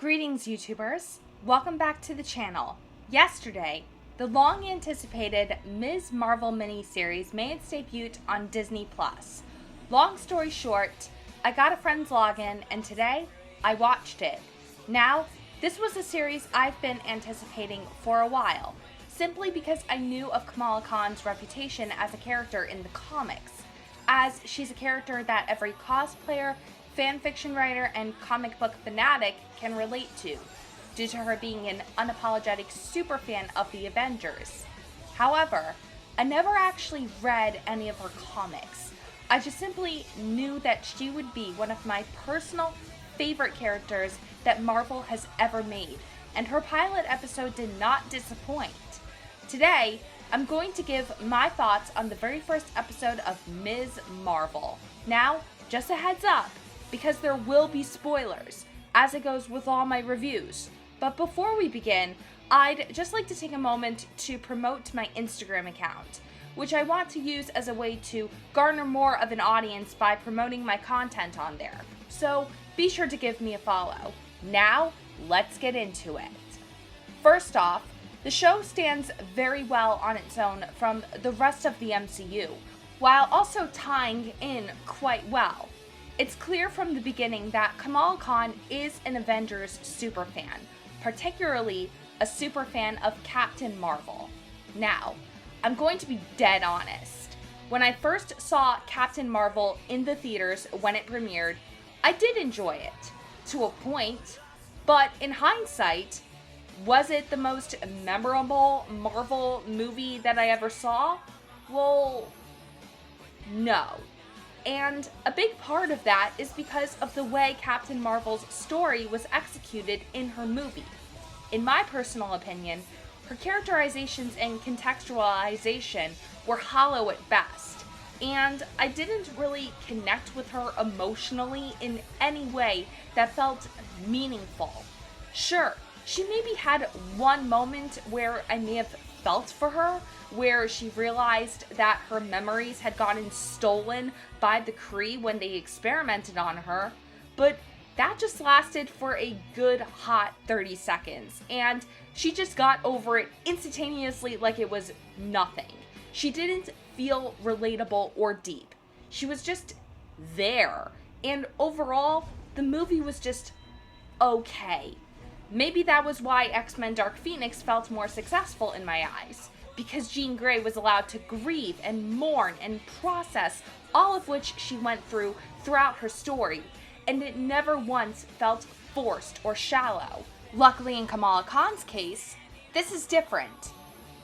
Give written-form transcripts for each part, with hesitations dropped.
Greetings, YouTubers. Welcome back to the channel. Yesterday, the long-anticipated Ms. Marvel miniseries made its debut on Disney+. Long story short, I got a friend's login, and today, I watched it. Now, this was a series I've been anticipating for a while, simply because I knew of Kamala Khan's reputation as a character in the comics, as she's a character that every cosplayer, fanfiction writer, and comic book fanatic can relate to, due to her being an unapologetic superfan of the Avengers. However, I never actually read any of her comics. I just simply knew that she would be one of my personal favorite characters that Marvel has ever made, and her pilot episode did not disappoint. Today, I'm going to give my thoughts on the very first episode of Ms. Marvel. Now, just a heads up, because there will be spoilers, as it goes with all my reviews. But before we begin, I'd just like to take a moment to promote my Instagram account, which I want to use as a way to garner more of an audience by promoting my content on there. So be sure to give me a follow. Now, let's get into it. First off, the show stands very well on its own from the rest of the MCU, while also tying in quite well. It's clear from the beginning that Kamala Khan is an Avengers superfan, particularly a superfan of Captain Marvel. Now, I'm going to be dead honest. When I first saw Captain Marvel in the theaters when it premiered, I did enjoy it, to a point, but in hindsight, was it the most memorable Marvel movie that I ever saw? Well, no. And a big part of that is because of the way Captain Marvel's story was executed in her movie. In my personal opinion, her characterizations and contextualization were hollow at best, and I didn't really connect with her emotionally in any way that felt meaningful. Sure, she maybe had one moment where I may have felt for her, where she realized that her memories had gotten stolen by the Kree when they experimented on her, but that just lasted for a good hot 30 seconds, and she just got over it instantaneously like it was nothing. She didn't feel relatable or deep. She was just there, and overall, the movie was just okay. Maybe that was why X-Men Dark Phoenix felt more successful in my eyes, because Jean Grey was allowed to grieve and mourn and process all of which she went through throughout her story, and it never once felt forced or shallow. Luckily in Kamala Khan's case, this is different.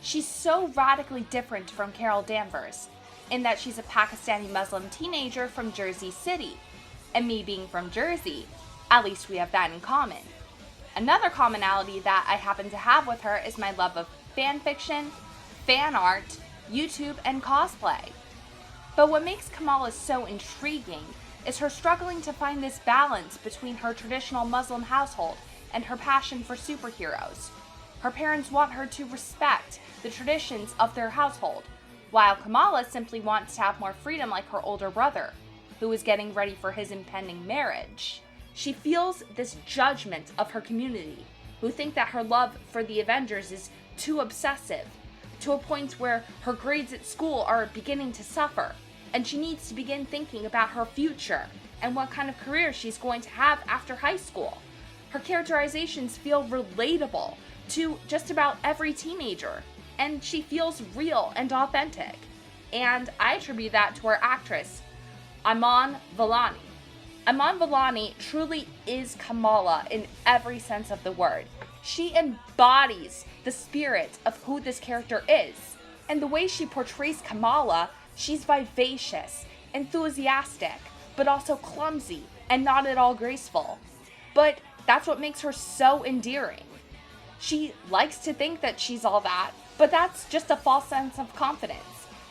She's so radically different from Carol Danvers, in that she's a Pakistani Muslim teenager from Jersey City, and me being from Jersey, at least we have that in common. Another commonality that I happen to have with her is my love of fanfiction, fan art, YouTube, and cosplay. But what makes Kamala so intriguing is her struggling to find this balance between her traditional Muslim household and her passion for superheroes. Her parents want her to respect the traditions of their household, while Kamala simply wants to have more freedom like her older brother, who is getting ready for his impending marriage. She feels this judgment of her community, who think that her love for the Avengers is too obsessive, to a point where her grades at school are beginning to suffer, and she needs to begin thinking about her future and what kind of career she's going to have after high school. Her characterizations feel relatable to just about every teenager, and she feels real and authentic. And I attribute that to her actress, Iman Vellani. Iman Vellani truly is Kamala in every sense of the word. She embodies the spirit of who this character is. And the way she portrays Kamala, she's vivacious, enthusiastic, but also clumsy and not at all graceful. But that's what makes her so endearing. She likes to think that she's all that, but that's just a false sense of confidence.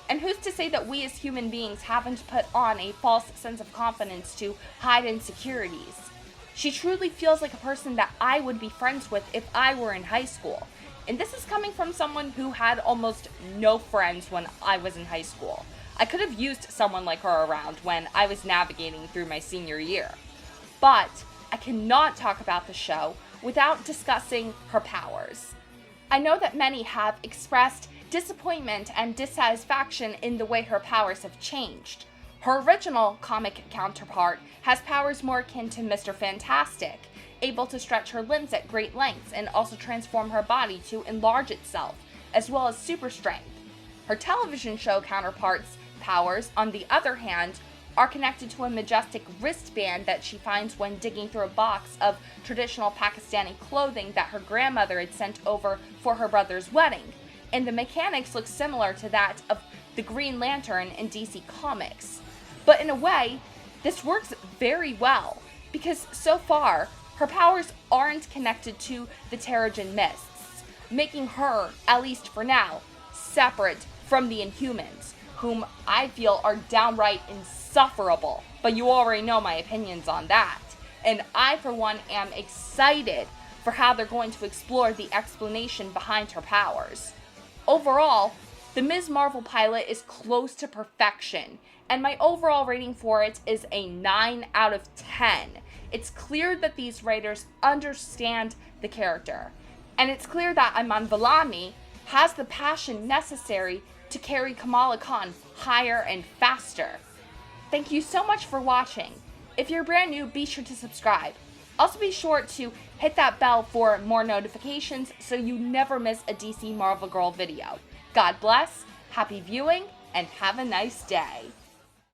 And who's to say that we as human beings haven't put on a false sense of confidence to hide insecurities? She truly feels like a person that I would be friends with if I were in high school. And this is coming from someone who had almost no friends when I was in high school. I could have used someone like her around when I was navigating through my senior year. But I cannot talk about the show without discussing her powers. I know that many have expressed disappointment and dissatisfaction in the way her powers have changed. Her original comic counterpart has powers more akin to Mr. Fantastic, able to stretch her limbs at great lengths and also transform her body to enlarge itself, as well as super strength. Her television show counterpart's powers, on the other hand, are connected to a majestic wristband that she finds when digging through a box of traditional Pakistani clothing that her grandmother had sent over for her brother's wedding, and the mechanics look similar to that of the Green Lantern in DC Comics. But in a way, this works very well, because so far, her powers aren't connected to the Terrigen Mists, making her, at least for now, separate from the Inhumans, whom I feel are downright insufferable. But you already know my opinions on that. And I, for one, am excited for how they're going to explore the explanation behind her powers. Overall, the Ms. Marvel pilot is close to perfection, and my overall rating for it is a 9 out of 10. It's clear that these writers understand the character, and it's clear that Iman Vellani has the passion necessary to carry Kamala Khan higher and faster. Thank you so much for watching. If you're brand new, be sure to subscribe. Also be sure to hit that bell for more notifications so you never miss a DC Marvel Girl video. God bless, happy viewing, and have a nice day.